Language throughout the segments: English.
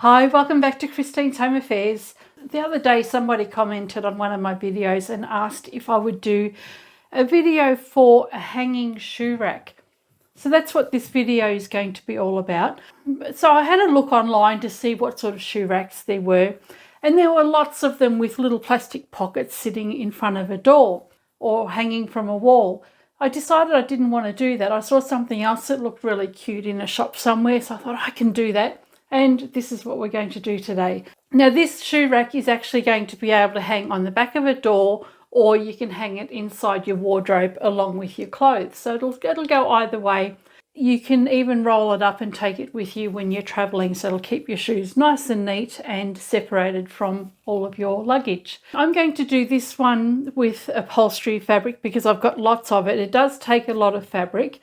Hi, welcome back to Christine's Home Affairs. The other day somebody commented on one of my videos and asked if I would do a video for a hanging shoe rack. So that's what this video is going to be all about. So I had a look online to see what sort of shoe racks there were, and there were lots of them with little plastic pockets sitting in front of a door or hanging from a wall. I decided I didn't want to do that. I saw something else that looked really cute in a shop somewhere, so I thought I can do that. And this is what we're going to do today. Now this shoe rack is actually going to be able to hang on the back of a door, or you can hang it inside your wardrobe along with your clothes. So it'll go either way. You can even roll it up and take it with you when you're traveling, so it'll keep your shoes nice and neat and separated from all of your luggage. I'm going to do this one with upholstery fabric because I've got lots of it. It does take a lot of fabric.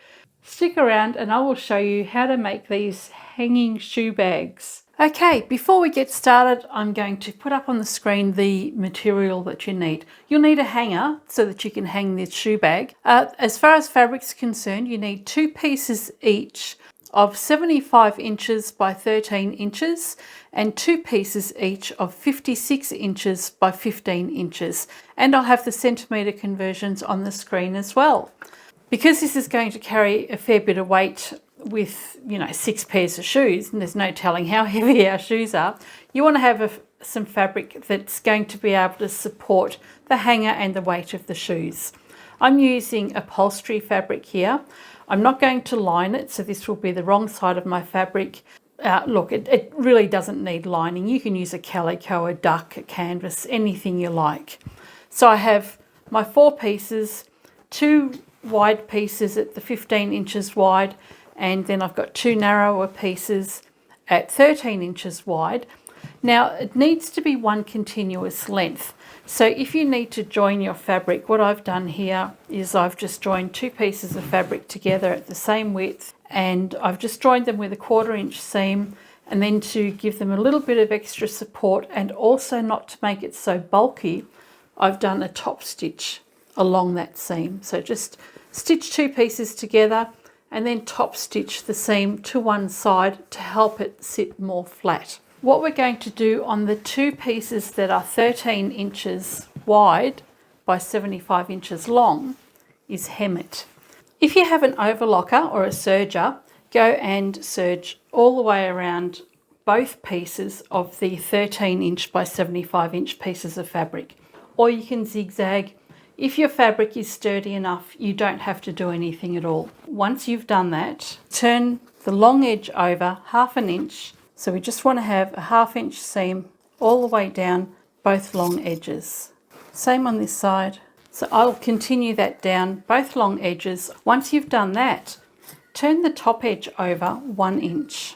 Stick around and I will show you how to make these hanging shoe bags. Okay, before we get started, I'm going to put up on the screen the material that you need. You'll need a hanger so that you can hang this shoe bag. As far as fabric's concerned, you need 2 pieces each of 75 inches by 13 inches and 2 pieces each of 56 inches by 15 inches. And I'll have the centimetre conversions on the screen as well. Because this is going to carry a fair bit of weight with, 6 pairs of shoes, and there's no telling how heavy our shoes are, you want to have some fabric that's going to be able to support the hanger and the weight of the shoes. I'm using upholstery fabric here. I'm not going to line it, so this will be the wrong side of my fabric. Look, it really doesn't need lining. You can use a calico, a duck, a canvas, anything you like. So I have my 4 pieces, 2 wide pieces at the 15 inches wide, and then I've got 2 narrower pieces at 13 inches wide. Now it needs to be one continuous length, so if you need to join your fabric, what I've done here is I've just joined 2 pieces of fabric together at the same width, and I've just joined them with a 1/4 inch seam, and then to give them a little bit of extra support and also not to make it so bulky, I've done a top stitch along that seam. So just stitch 2 pieces together and then top stitch the seam to one side to help it sit more flat. What we're going to do on the 2 pieces that are 13 inches wide by 75 inches long is hem it. If you have an overlocker or a serger, go and serge all the way around both pieces of the 13 inch by 75 inch pieces of fabric, or you can zigzag. If your fabric is sturdy enough, you don't have to do anything at all. Once you've done that, turn the long edge over 1/2 inch. So we just want to have a 1/2 inch seam all the way down both long edges. Same on this side. So I'll continue that down both long edges. Once you've done that, turn the top edge over 1 inch.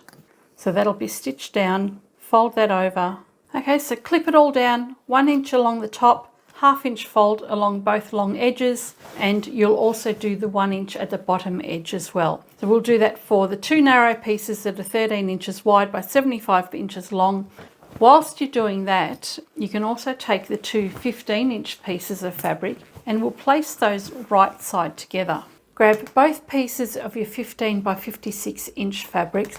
So that'll be stitched down, fold that over. Okay, so clip it all down 1 inch along the top, 1/2 inch fold along both long edges, and you'll also do the 1 inch at the bottom edge as well. So we'll do that for the 2 narrow pieces that are 13 inches wide by 75 inches long. Whilst you're doing that, you can also take the 2 15 inch pieces of fabric and we'll place those right side together. Grab both pieces of your 15 by 56 inch fabric,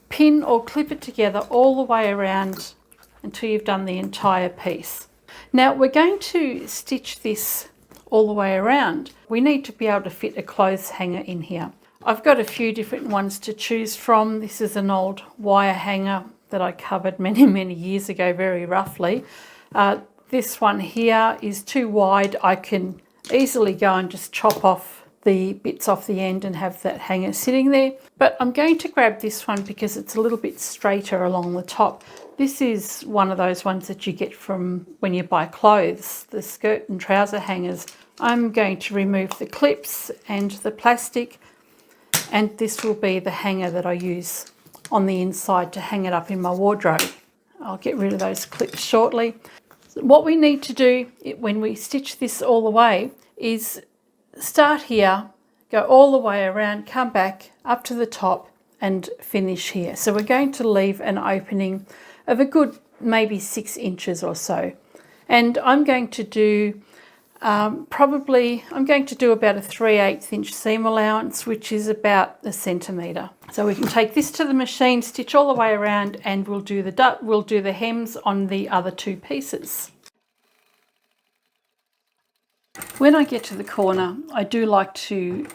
pin or clip it together all the way around until you've done the entire piece. Now we're going to stitch this all the way around. We need to be able to fit a clothes hanger in here. I've got a few different ones to choose from. This is an old wire hanger that I covered many years ago, very roughly. This one here is too wide. I can easily go and just chop off the bits off the end and have that hanger sitting there. But I'm going to grab this one because it's a little bit straighter along the top. This is one of those ones that you get from when you buy clothes, the skirt and trouser hangers. I'm going to remove the clips and the plastic, and this will be the hanger that I use on the inside to hang it up in my wardrobe. I'll get rid of those clips shortly. What we need to do when we stitch this all the way is start here, go all the way around, come back up to the top and finish here. So we're going to leave an opening of a good maybe 6 inches or so. And I'm going to do Probably I'm going to do about a 3/8 inch seam allowance, which is about a centimetre. So we can take this to the machine, stitch all the way around, and we'll do the hems on the other two pieces. When I get to the corner, I do like to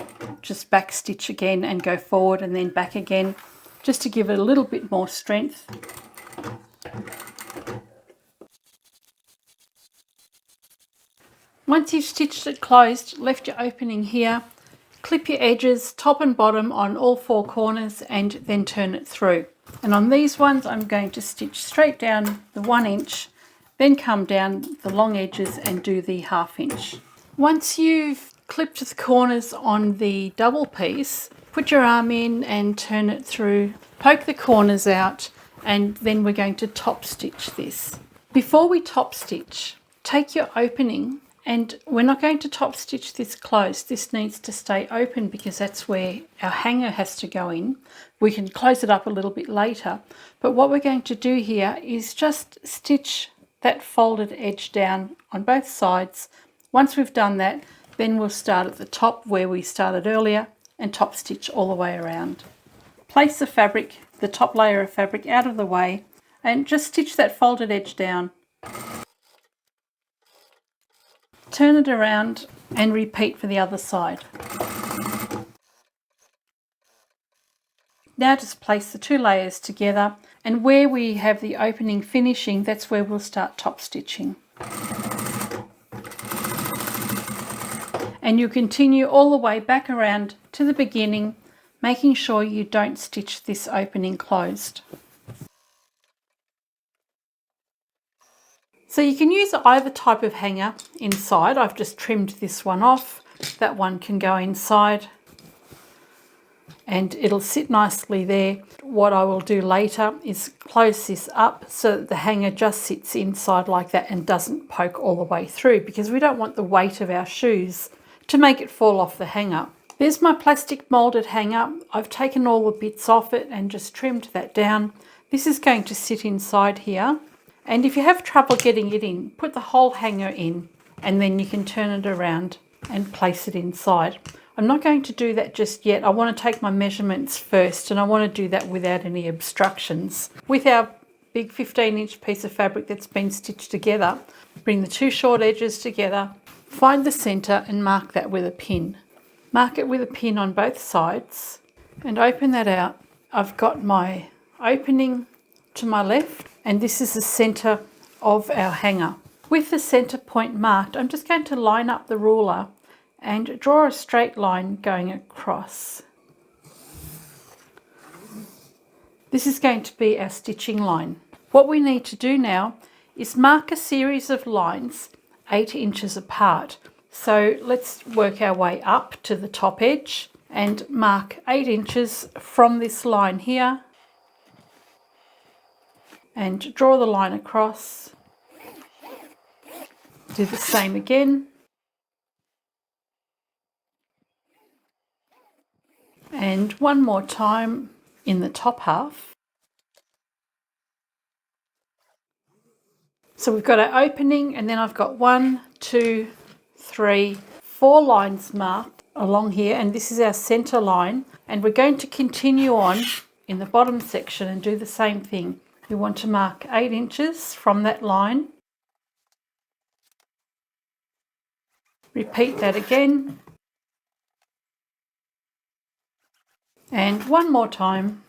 just back stitch again and go forward and then back again, just to give it a little bit more strength. Once you've stitched it closed, left your opening here, clip your edges top and bottom on all four corners and then turn it through. And on these ones I'm going to stitch straight down the 1 inch, then come down the long edges and do the 1/2 inch. Once you've clipped the corners on the double piece, put your arm in and turn it through, poke the corners out, and then we're going to top stitch this. Before we top stitch, take your opening, and we're not going to top stitch this closed. This needs to stay open because that's where our hanger has to go in. We can close it up a little bit later, but what we're going to do here is just stitch that folded edge down on both sides. Once we've done that, then we'll start at the top where we started earlier and top stitch all the way around. Place the fabric, the top layer of fabric, out of the way and just stitch that folded edge down. Turn it around and repeat for the other side. Now just place the two layers together, and where we have the opening finishing, that's where we'll start top stitching. And you continue all the way back around to the beginning, making sure you don't stitch this opening closed. So you can use either type of hanger inside. I've just trimmed this one off. That one can go inside and it'll sit nicely there. What I will do later is close this up so that the hanger just sits inside like that and doesn't poke all the way through, because we don't want the weight of our shoes to make it fall off the hanger. There's my plastic moulded hanger. I've taken all the bits off it and just trimmed that down. This is going to sit inside here. And if you have trouble getting it in, put the whole hanger in and then you can turn it around and place it inside. I'm not going to do that just yet. I want to take my measurements first, and I want to do that without any obstructions. With our big 15-inch piece of fabric that's been stitched together, bring the two short edges together, find the centre and mark that with a pin. Mark it with a pin on both sides and open that out. I've got my opening to my left, and this is the centre of our hanger. With the centre point marked, I'm just going to line up the ruler and draw a straight line going across. This is going to be our stitching line. What we need to do now is mark a series of lines 8 inches apart. So let's work our way up to the top edge and mark 8 inches from this line here and draw the line across. Do the same again. And one more time in the top half. So we've got our opening, and then I've got 1, 2, 3, 4 lines marked along here, and this is our centre line. And we're going to continue on in the bottom section and do the same thing. We want to mark 8 inches from that line. Repeat that again. And one more time.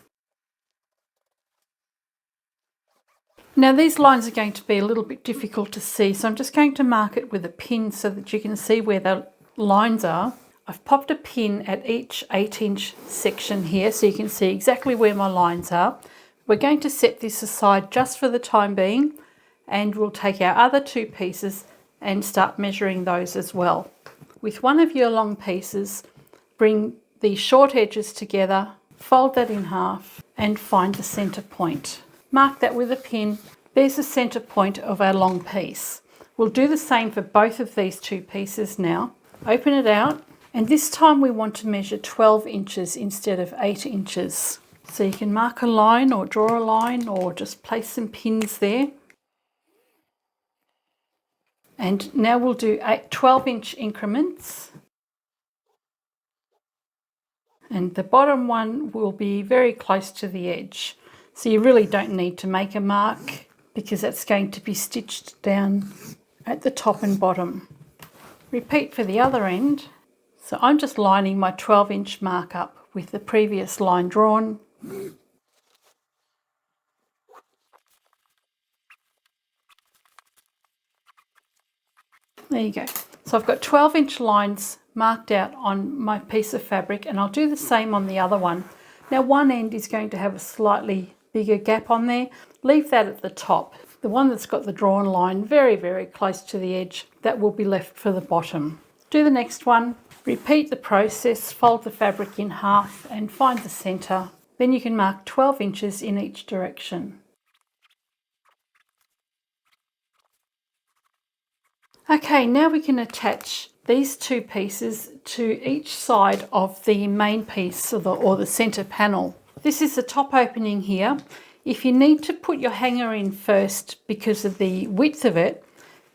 Now these lines are going to be a little bit difficult to see, so I'm just going to mark it with a pin so that you can see where the lines are. I've popped a pin at each 8-inch section here so you can see exactly where my lines are. We're going to set this aside just for the time being, and we'll take our other two pieces and start measuring those as well. With one of your long pieces, bring the short edges together, fold that in half and find the centre point. Mark that with a pin. There's the centre point of our long piece. We'll do the same for both of these two pieces now. Open it out, and this time we want to measure 12 inches instead of 8 inches. So you can mark a line or draw a line or just place some pins there. And now we'll do 12-inch increments. And the bottom one will be very close to the edge. So you really don't need to make a mark because that's going to be stitched down at the top and bottom. Repeat for the other end. So I'm just lining my 12-inch mark up with the previous line drawn. There you go. So I've got 12-inch lines marked out on my piece of fabric, and I'll do the same on the other one. Now one end is going to have a slightly bigger gap on there. Leave that at the top. The one that's got the drawn line very, very close to the edge, that will be left for the bottom. Do the next one. Repeat the process, fold the fabric in half and find the centre. Then you can mark 12 inches in each direction. Okay, now we can attach these two pieces to each side of the main piece or the centre panel. This is the top opening here. If you need to put your hanger in first because of the width of it,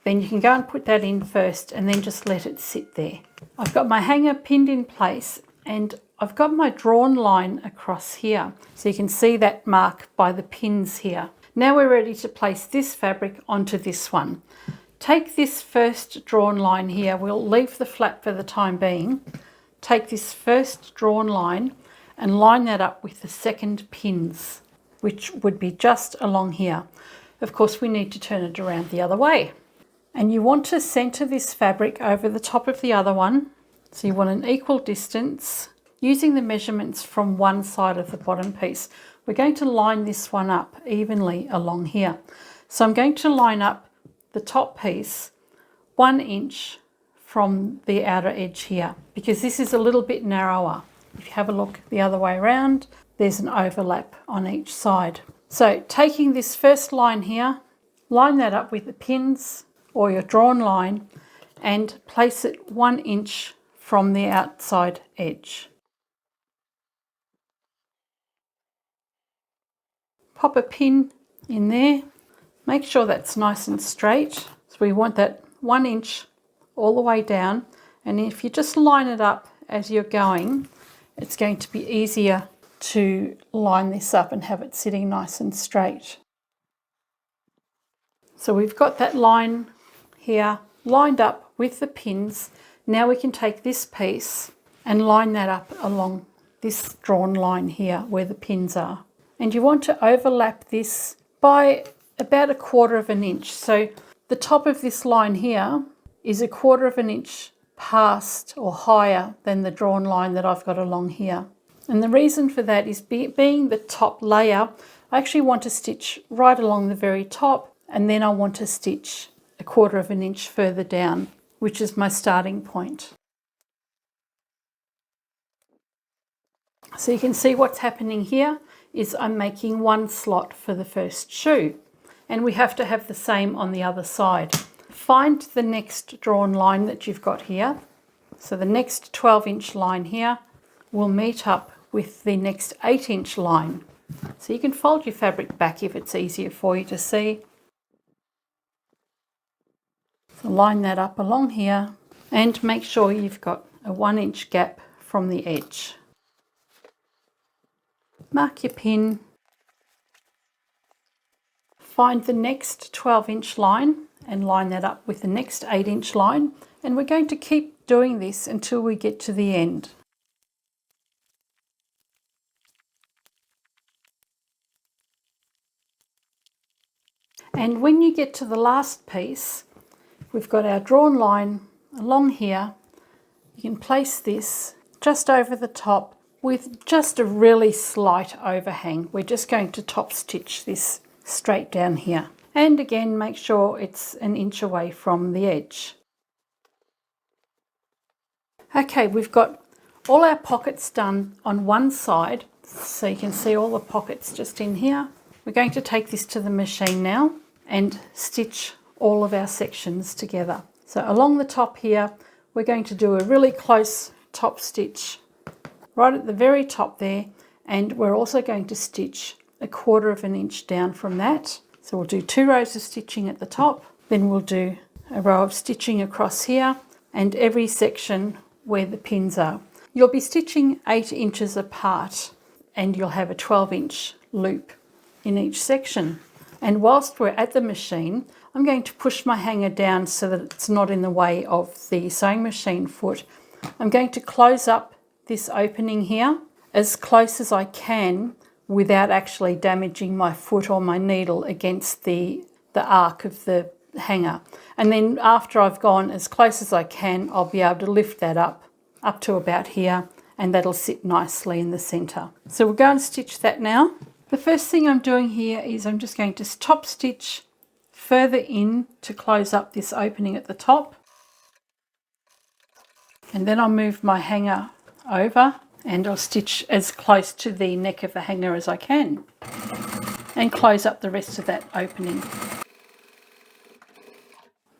then you can go and put that in first and then just let it sit there. I've got my hanger pinned in place and I've got my drawn line across here. So you can see that mark by the pins here. Now we're ready to place this fabric onto this one. Take this first drawn line here, we'll leave the flap for the time being. Take this first drawn line and line that up with the second pins, which would be just along here. Of course, we need to turn it around the other way. And you want to centre this fabric over the top of the other one. So you want an equal distance using the measurements from one side of the bottom piece. We're going to line this one up evenly along here. So I'm going to line up the top piece 1 inch from the outer edge here, because this is a little bit narrower. If you have a look the other way around, there's an overlap on each side. So taking this first line here, line that up with the pins or your drawn line and place it 1 inch from the outside edge. Pop a pin in there. Make sure that's nice and straight. So we want that 1 inch all the way down. And if you just line it up as you're going, it's going to be easier to line this up and have it sitting nice and straight. So we've got that line here lined up with the pins. Now we can take this piece and line that up along this drawn line here where the pins are. And you want to overlap this by about 1/4 of an inch. So the top of this line here is 1/4 of an inch past or higher than the drawn line that I've got along here. And the reason for that is being the top layer, I actually want to stitch right along the very top, and then I want to stitch 1/4 of an inch further down, which is my starting point. So you can see what's happening here is I'm making one slot for the first shoe, and we have to have the same on the other side. Find the next drawn line that you've got here. So the next 12-inch line here will meet up with the next 8-inch line. So you can fold your fabric back if it's easier for you to see. So line that up along here and make sure you've got a 1 inch gap from the edge. Mark your pin. Find the next 12-inch line and line that up with the next 8-inch line, and we're going to keep doing this until we get to the end. And when you get to the last piece, we've got our drawn line along here. You can place this just over the top with just a really slight overhang. We're just going to top stitch this straight down here. And again, make sure it's 1 inch away from the edge. Okay, we've got all our pockets done on one side. So you can see all the pockets just in here. We're going to take this to the machine now and stitch all of our sections together. So along the top here, we're going to do a really close top stitch right at the very top there, and we're also going to stitch 1/4 of an inch down from that. So we'll do 2 rows of stitching at the top, then we'll do a row of stitching across here and every section where the pins are. You'll be stitching 8 inches apart and you'll have a 12-inch loop in each section. And whilst we're at the machine, I'm going to push my hanger down so that it's not in the way of the sewing machine foot. I'm going to close up this opening here as close as I can without actually damaging my foot or my needle against the arc of the hanger. And then after I've gone as close as I can, I'll be able to lift that up to about here, and that'll sit nicely in the centre. So we'll go and stitch that now. The first thing I'm doing here is I'm just going to top stitch further in to close up this opening at the top. And then I'll move my hanger over and I'll stitch as close to the neck of the hanger as I can and close up the rest of that opening.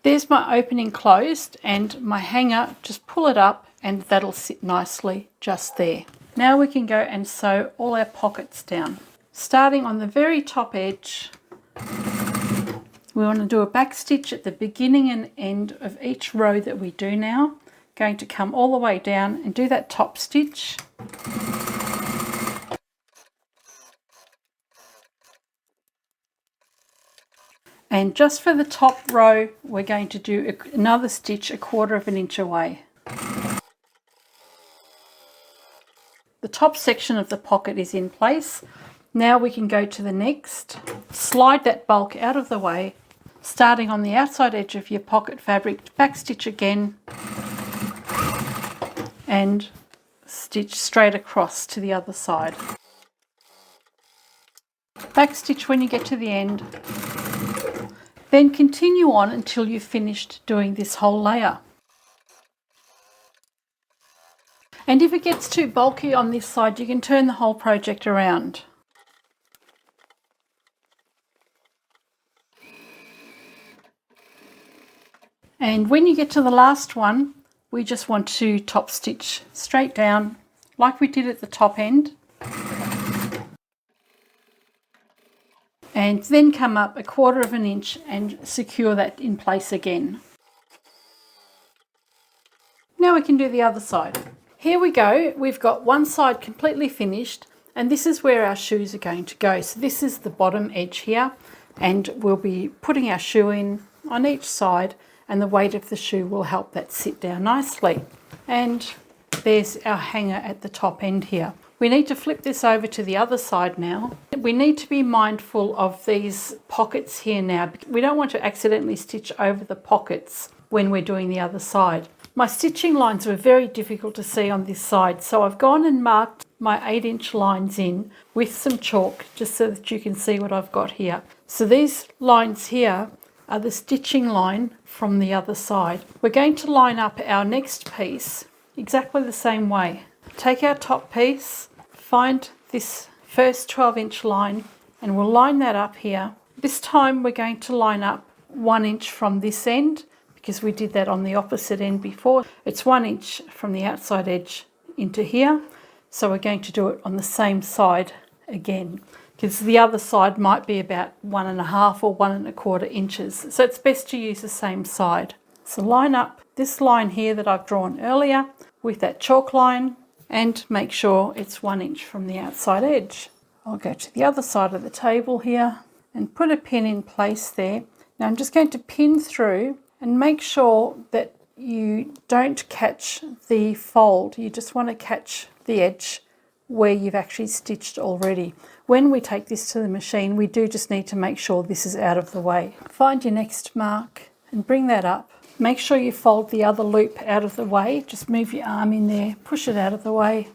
There's my opening closed, and my hanger, just pull it up and that'll sit nicely just there. Now we can go and sew all our pockets down. Starting on the very top edge, we want to do a back stitch at the beginning and end of each row that we do now. Going to come all the way down and do that top stitch. And just for the top row, we're going to do another stitch 1/4 inch away. The top section of the pocket is in place. Now we can go to the next. Slide that bulk out of the way, starting on the outside edge of your pocket fabric, back stitch again and stitch straight across to the other side. Back stitch when you get to the end. Then continue on until you've finished doing this whole layer. And if it gets too bulky on this side, you can turn the whole project around. And when you get to the last one, we just want to top stitch straight down like we did at the top end. And then come up 1/4 inch and secure that in place again. Now we can do the other side. Here we go. We've got one side completely finished, and this is where our shoes are going to go. So this is the bottom edge here, and we'll be putting our shoe in on each side, and the weight of the shoe will help that sit down nicely. And there's our hanger at the top end here. We need to flip this over to the other side now. We need to be mindful of these pockets here now. We don't want to accidentally stitch over the pockets when we're doing the other side. My stitching lines were very difficult to see on this side, so I've gone and marked my 8-inch lines in with some chalk just so that you can see what I've got here. So these lines here are the stitching line from the other side. We're going to line up our next piece exactly the same way. Take our top piece, find this first 12-inch line, and we'll line that up here. This time we're going to line up 1 inch from this end because we did that on the opposite end before. It's 1 inch from the outside edge into here. So we're going to do it on the same side again, because the other side might be about 1.5 or 1.25 inches. So it's best to use the same side. So line up this line here that I've drawn earlier with that chalk line and make sure it's 1 inch from the outside edge. I'll go to the other side of the table here and put a pin in place there. Now I'm just going to pin through and make sure that you don't catch the fold. You just want to catch the edge where you've actually stitched already. When we take this to the machine, we do just need to make sure this is out of the way. Find your next mark and bring that up. Make sure you fold the other loop out of the way. Just move your arm in there, push it out of the way.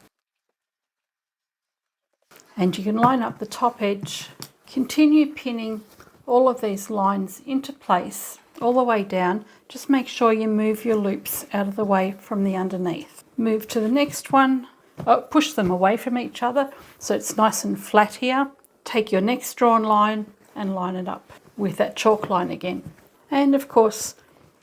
And you can line up the top edge. Continue pinning all of these lines into place all the way down. Just make sure you move your loops out of the way from the underneath. Move to the next one. Push them away from each other so it's nice and flat here. Take your next drawn line and line it up with that chalk line again. And of course,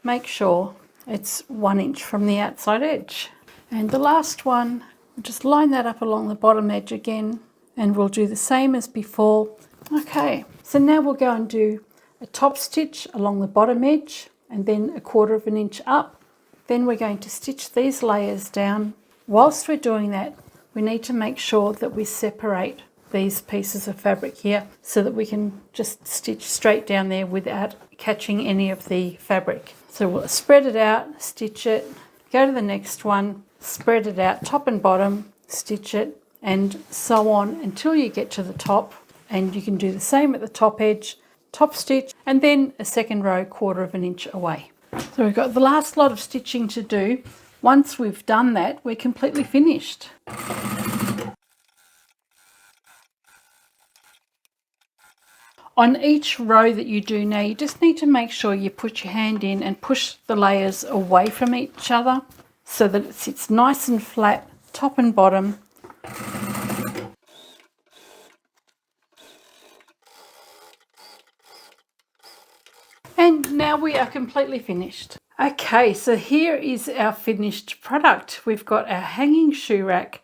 make sure it's 1 inch from the outside edge. And the last one, just line that up along the bottom edge again, and we'll do the same as before. Okay, so now we'll go and do a top stitch along the bottom edge and then 1/4 inch up. Then we're going to stitch these layers down. Whilst we're doing that, we need to make sure that we separate these pieces of fabric here so that we can just stitch straight down there without catching any of the fabric. So we'll spread it out, stitch it, go to the next one, spread it out top and bottom, stitch it, and so on until you get to the top. And you can do the same at the top edge, top stitch, and then a second row 1/4 inch away. So we've got the last lot of stitching to do. Once we've done that, we're completely finished. On each row that you do now, you just need to make sure you put your hand in and push the layers away from each other so that it sits nice and flat, top and bottom. And now we are completely finished. Okay, so here is our finished product. We've got our hanging shoe rack.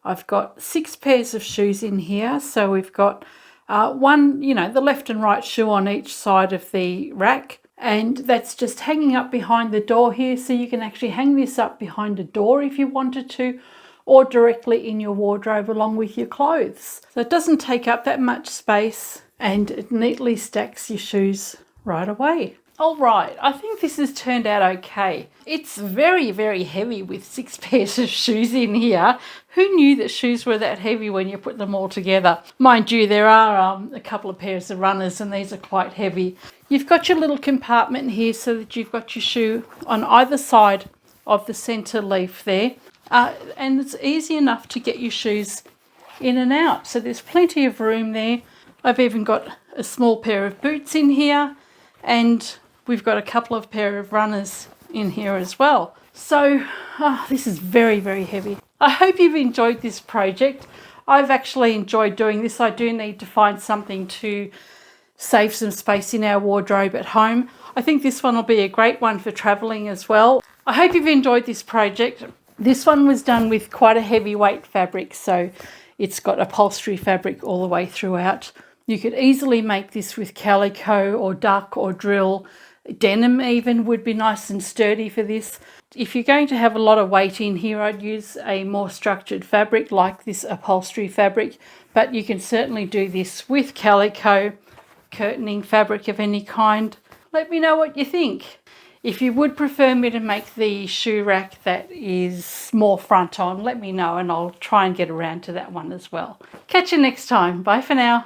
I've got 6 pairs of shoes in here. So we've got one, the left and right shoe on each side of the rack. And that's just hanging up behind the door here. So you can actually hang this up behind a door if you wanted to, or directly in your wardrobe along with your clothes. So it doesn't take up that much space and it neatly stacks your shoes right away. All right, I think this has turned out okay. It's very, very heavy with 6 pairs of shoes in here. Who knew that shoes were that heavy when you put them all together? Mind you, there are a couple of pairs of runners and these are quite heavy. You've got your little compartment here so that you've got your shoe on either side of the centre leaf there. And it's easy enough to get your shoes in and out. So there's plenty of room there. I've even got a small pair of boots in here, and we've got a couple of pair of runners in here as well. So this is very, very heavy. I hope you've enjoyed this project. I've actually enjoyed doing this. I do need to find something to save some space in our wardrobe at home. I think this one will be a great one for traveling as well. I hope you've enjoyed this project. This one was done with quite a heavyweight fabric, so it's got upholstery fabric all the way throughout. You could easily make this with calico or duck or drill. Denim even would be nice and sturdy for this. If you're going to have a lot of weight in here, I'd use a more structured fabric like this upholstery fabric, but you can certainly do this with calico, curtaining fabric of any kind. Let me know what you think. If you would prefer me to make the shoe rack that is more front on, let me know and I'll try and get around to that one as well. Catch you next time. Bye for now.